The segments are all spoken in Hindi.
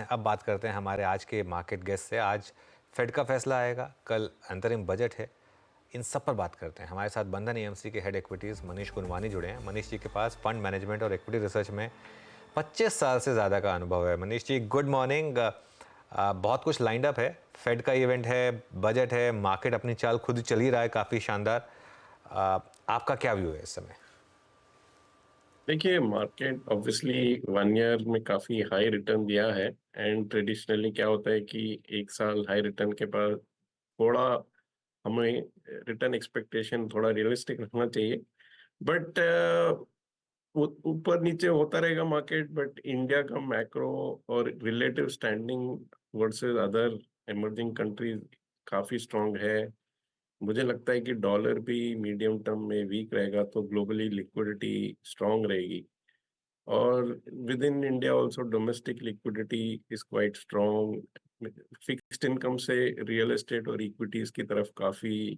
अब बात करते हैं हमारे आज के मार्केट गेस्ट से। आज फेड का फैसला आएगा, कल अंतरिम बजट है, इन सब पर बात करते हैं। हमारे साथ बंधन एएमसी के हेड इक्विटीज़ मनीष गुनवानी जुड़े हैं। मनीष जी के पास फंड मैनेजमेंट और इक्विटी रिसर्च में 25 साल से ज़्यादा का अनुभव है। Manish ji, good morning. बहुत कुछ लाइंड अप है, फेड का इवेंट है, बजट है, मार्केट अपनी चाल खुद चल ही रहा है काफ़ी शानदार। आपका क्या व्यू है इस समय? देखिए, मार्केट ऑब्वियसली 1 ईयर में काफी हाई रिटर्न दिया है। एंड ट्रेडिशनली क्या होता है कि 1 साल हाई रिटर्न के बाद थोड़ा हमें रिटर्न एक्सपेक्टेशन थोड़ा रियलिस्टिक रखना चाहिए। बट ऊपर नीचे होता रहेगा मार्केट। बट इंडिया का मैक्रो और relative standing versus other emerging countries काफी स्ट्रांग है। मुझे लगता है कि डॉलर भी मीडियम टर्म में वीक रहेगा, तो ग्लोबली लिक्विडिटी स्ट्रांग रहेगी। और with in India also domestic liquidity is quite strong. Fixed income से रियल एस्टेट और इक्विटीज की तरफ काफी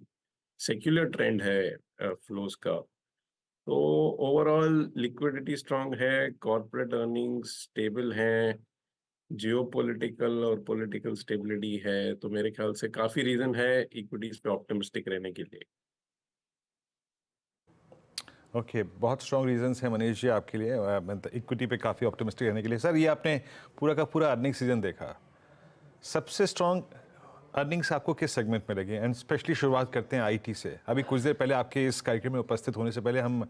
सेक्युलर ट्रेंड है फ्लोज का। तो ओवरऑल लिक्विडिटी स्ट्रांग है, कॉर्पोरेट अर्निंग्स स्टेबल हैं, जियोपॉलिटिकल और पॉलिटिकल स्टेबिलिटी है। तो मेरे ख्याल से काफी रीजन है इक्विटीज पे ऑप्टिमिस्टिक रहने के लिए। ओके, बहुत स्ट्रॉन्ग रीजंस हैं मनीष जी आपके लिए इक्विटी पे काफ़ी ऑप्टिमिस्टिक रहने के लिए। सर, ये आपने पूरा का पूरा अर्निंग सीजन देखा, सबसे स्ट्रॉन्ग अर्निंग्स आपको किस सेगमेंट में लगे? एंड स्पेशली शुरुआत करते हैं आईटी से। अभी कुछ देर पहले आपके इस कार्यक्रम में उपस्थित होने से पहले हम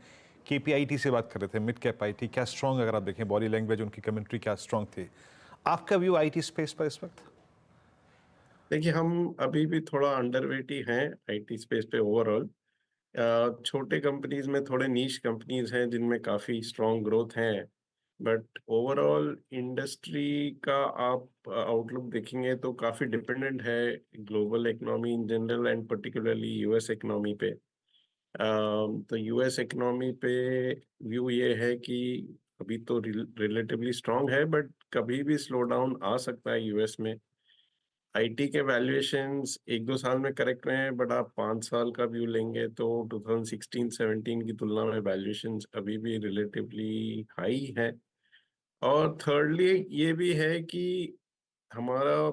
केपीआईटी से बात कर रहे थे, मिड कैप आईटी क्या स्ट्रॉन्ग, अगर आप देखें बॉडी लैंग्वेज उनकी कमेंट्री क्या स्ट्रॉन्ग थी। आपका व्यू आईटी स्पेस पर इस वक्त? देखिए, हम अभी भी थोड़ा अंडरवेट ही हैं आईटी स्पेस पे ओवरऑल। छोटे कंपनीज में थोड़े नीश कंपनीज हैं जिनमें काफी स्ट्रॉन्ग ग्रोथ है। बट ओवरऑल इंडस्ट्री का आप आउटलुक देखेंगे तो काफी डिपेंडेंट है global economy in general and particularly US economy पे। तो यूएस इकोनॉमी पे व्यू ये है कि अभी तो रिलेटिवली स्ट्रांग है, बट कभी भी स्लो डाउन आ सकता है यूएस में। आईटी के वैल्यूएशंस 1-2 साल में करेक्ट रहे हैं, बट आप 5 साल का व्यू लेंगे तो 2016-17 की तुलना में वैल्यूएशंस अभी भी रिलेटिवली हाई है। और थर्डली ये भी है कि हमारा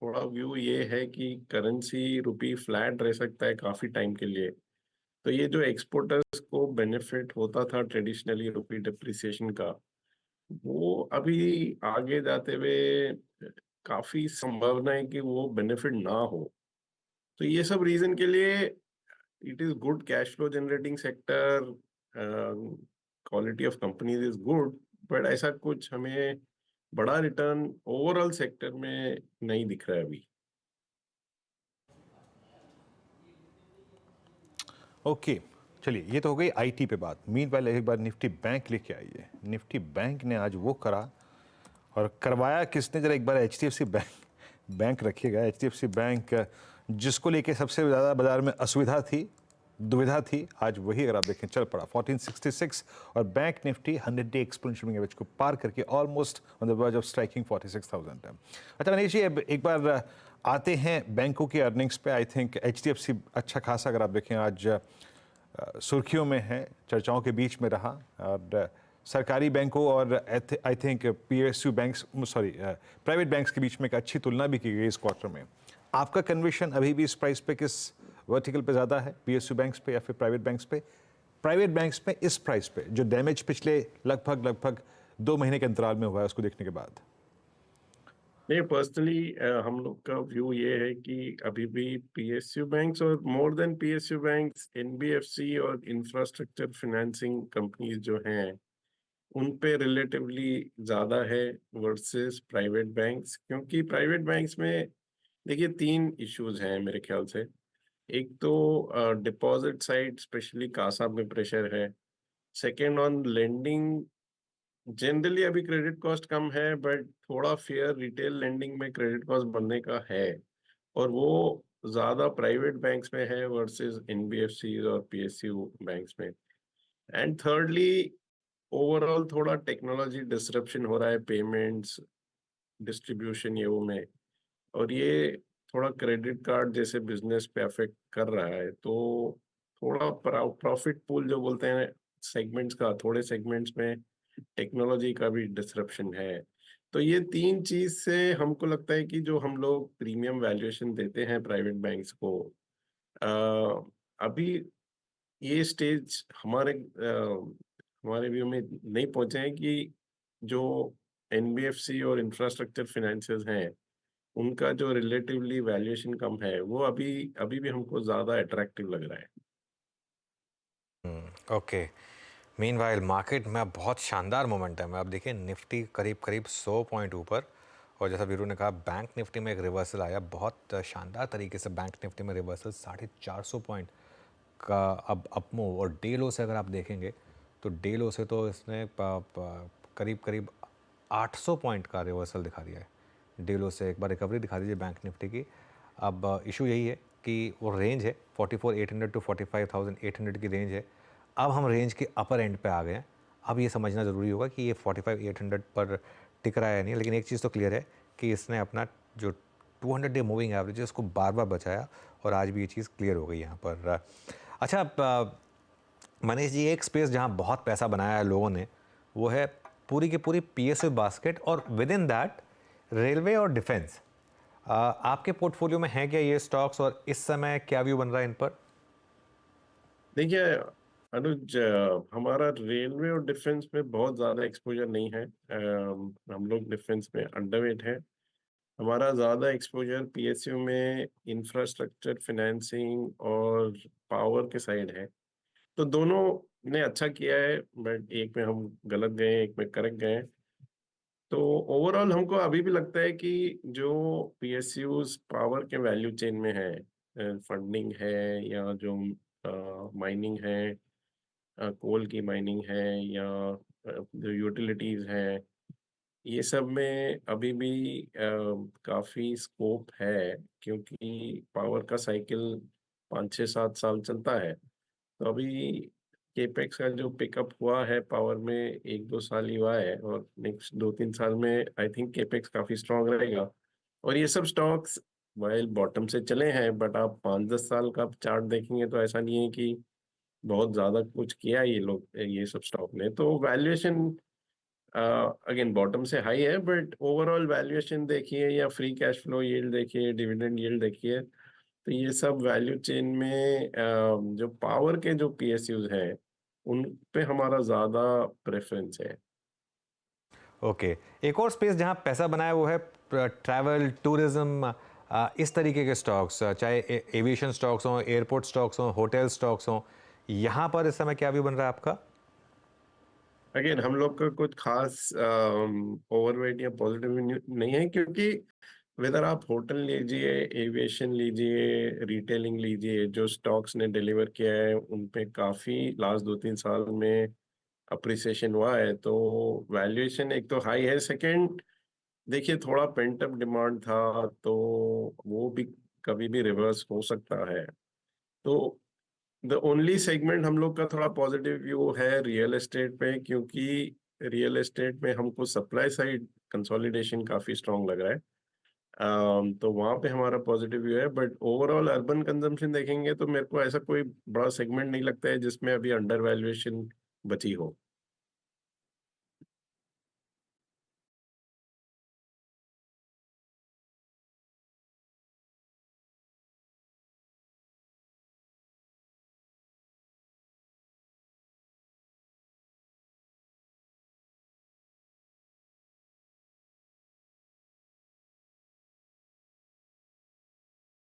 थोड़ा व्यू ये है कि करेंसी रुपी फ्लैट रह सकता है काफी टाइम के लिए। तो ये जो एक्सपोर्टर्स को बेनिफिट होता था ट्रेडिशनली रुपी डिप्रिसिएशन का, वो अभी आगे जाते हुए काफी संभावना है कि वो बेनिफिट ना हो। तो ये सब रीजन के लिए it is good cash flow generating sector, quality of companies is good. But ऐसा कुछ हमें बड़ा रिटर्न ओवरऑल सेक्टर में नहीं दिख रहा है अभी। ओके, चलिए ये तो हो गई आईटी पे बात। मीनवाइल एक बार निफ्टी बैंक लेके आइए। निफ्टी बैंक ने आज वो करा, और करवाया किसने, जरा एक बार एचडीएफसी बैंक रखिएगा। एचडीएफसी बैंक जिसको लेके सबसे ज़्यादा बाजार में असुविधा थी, दुविधा थी, आज वही अगर आप देखें चल पड़ा 1466। और bank Nifty 100 day exponential moving average को पार करके almost on the verge of striking 46,000 है। अच्छा मनीष जी, अब एक बार आते हैं बैंकों की अर्निंग्स पे। आई थिंक एचडीएफसी अच्छा खासा अगर आप देखें आज सुर्खियों में है, चर्चाओं के बीच में रहा। और सरकारी बैंकों और I think PSU banks, sorry private banks के बीच में एक अच्छी तुलना भी की गई इस क्वार्टर में। आपका कन्विक्शन अभी भी इस प्राइस पे किस वर्टिकल पे ज़्यादा है, पीएसयू बैंक्स पे या फिर प्राइवेट बैंक्स पे? प्राइवेट बैंक्स पे इस प्राइस पे जो डैमेज पिछले लगभग 2 महीने के अंतराल में हुआ है, उसको देखने के बाद? नहीं, पर्सनली हम लोग का व्यू ये है कि अभी भी पीएसयू बैंक्स और more than PSU banks NBFC और इंफ्रास्ट्रक्चर फाइनेंसिंग कंपनीज जो हैं उन पे रिलेटिवली ज्यादा है वर्सेस प्राइवेट बैंक्स। क्योंकि प्राइवेट बैंक्स में देखिए 3 इश्यूज हैं मेरे ख्याल से। एक तो डिपॉजिट साइड स्पेशली कासा में प्रेशर है। सेकेंड ऑन लेंडिंग, जनरली अभी क्रेडिट कॉस्ट कम है, बट थोड़ा फेयर रिटेल लेंडिंग में क्रेडिट कॉस्ट बनने का है। और वो ज्यादा प्राइवेट बैंक्स में है वर्सेस एनबीएफसी और पीएसयू बैंक्स में। एंड थर्डली ओवरऑल थोड़ा टेक्नोलॉजी डिसरप्शन हो रहा है पेमेंट्स डिस्ट्रीब्यूशन ये वो में। और ये थोड़ा क्रेडिट कार्ड जैसे बिजनेस पे अफेक्ट कर रहा है। तो थोड़ा प्रॉफिट पूल जो बोलते हैं सेगमेंट्स का, थोड़े सेगमेंट्स में टेक्नोलॉजी का भी डिसरप्शन है। तो ये 3 चीज़ से हमको लगता है कि जो हम लोग प्रीमियम वैल्यूएशन देते हैं प्राइवेट बैंक्स को, अभी ये स्टेज हमारे व्यू में नहीं पहुंचे हैं कि जो एनबीएफसी और इंफ्रास्ट्रक्चर फाइनेंसेस हैं, उनका जो रिलेटिवली वैल्यूएशन कम है, वो अभी अभी भी हमको ज़्यादा अट्रैक्टिव लग रहा है। ओके। मीनवाइल मार्केट में अब बहुत शानदार मोमेंटम है। अब देखिए निफ्टी करीब करीब 100 पॉइंट ऊपर, और जैसा वीरू ने कहा बैंक निफ्टी में एक रिवर्सल आया, बहुत शानदार तरीके से बैंक निफ्टी में रिवर्सल 450 पॉइंट का अब अप मूव। और डे लो से अगर आप देखेंगे तो डे लो से तो इसने करीब करीब 800 पॉइंट का रिवर्सल दिखा दिया है। डे लो से एक बार रिकवरी दिखा दीजिए बैंक निफ्टी की। अब इशू यही है कि वो रेंज है 44,800 टू 45,800 की रेंज है। अब हम रेंज के अपर एंड पे आ गए हैं। अब ये समझना ज़रूरी होगा कि ये 45,800 पर टिक रहा है या नहीं। लेकिन एक चीज़ तो क्लियर है कि इसने अपना जो 200 डे मूविंग एवरेज है उसको बार बार बचाया, और आज भी ये चीज़ क्लियर हो गई यहाँ पर। अच्छा मनीष जी, एक स्पेस जहाँ बहुत पैसा बनाया है लोगों ने, वो है पूरी की पूरी पीएसयू बास्केट, और विद इन दैट रेलवे और डिफेंस। आपके पोर्टफोलियो में है क्या ये स्टॉक्स, और इस समय क्या व्यू बन रहा है इन पर? देखिए अनुज, हमारा रेलवे और डिफेंस में बहुत ज़्यादा एक्सपोजर नहीं है। हम लोग डिफेंस में अंडरवेट है। हमारा ज़्यादा एक्सपोजर पीएसयू में इंफ्रास्ट्रक्चर फाइनेंसिंग और पावर के साइड है। तो दोनों ने अच्छा किया है, बट एक में हम गलत गए, एक में करेक्ट गए। तो ओवरऑल हमको अभी भी लगता है कि जो पीएसयूज पावर के वैल्यू चेन में है, फंडिंग है या जो माइनिंग है, कोल की माइनिंग है, या जो यूटिलिटीज हैं, ये सब में अभी भी काफी स्कोप है, क्योंकि पावर का साइकिल 5 6 7 साल चलता है। तो अभी केपेक्स का जो पिकअप हुआ है पावर में, 1 2 साल ही हुआ है, और नेक्स्ट 2 3 साल में आई थिंक केपेक्स काफी स्ट्रांग रहेगा। और ये सब स्टॉक्स वाइल बॉटम से चले हैं, बट आप 5 10 साल का चार्ट देखेंगे तो ऐसा नहीं है कि बहुत ज्यादा कुछ किया ये लोग, ये सब स्टॉक ने। तो वैल्यूएशन अगेन बॉटम से हाई है, बट ओवरऑल वैल्यूएशन देखिए या फ्री कैश फ्लो यील्ड देखिए, डिविडेंड यील्ड देखिए, तो ये सब वैल्यू चेन में जो पावर के जो पीएसयूज हैं, उन पे हमारा ज्यादा प्रेफरेंस है। ओके। एक और स्पेस जहाँ पैसा बनाया वो है ट्रैवल टूरिज्म, इस तरीके के स्टॉक्स, चाहे एविएशन स्टॉक्स हों, एयरपोर्ट स्टॉक्स हों, होटल स्टॉक्स हों, यहाँ पर इस समय क्या व्यू बन रहा है आपका? अगेन हम लोग का कुछ खास ओवरवेट या पॉजिटिव नहीं है, क्योंकि वेदर आप होटल लीजिए, एविएशन लीजिए, रिटेलिंग लीजिए, जो स्टॉक्स ने डिलीवर किया है उन पे काफी लास्ट 2 3 साल में अप्रिसिएशन हुआ है। तो वैल्यूएशन एक तो हाई है, सेकंड देखिए थोड़ा पेंट अप डिमांड था, तो वो भी कभी भी रिवर्स हो सकता है। तो द ओनली सेगमेंट हम लोग का थोड़ा पॉजिटिव व्यू है रियल एस्टेट पे, क्योंकि रियल एस्टेट में हमको सप्लाई साइड कंसोलिडेशन काफी स्ट्रांग लग रहा है। तो वहाँ पे हमारा पॉजिटिव व्यू है, बट ओवरऑल अर्बन कंजम्पशन देखेंगे तो मेरे को ऐसा कोई बड़ा सेगमेंट नहीं लगता है जिसमें अभी अंडर वैल्यूएशन बची हो।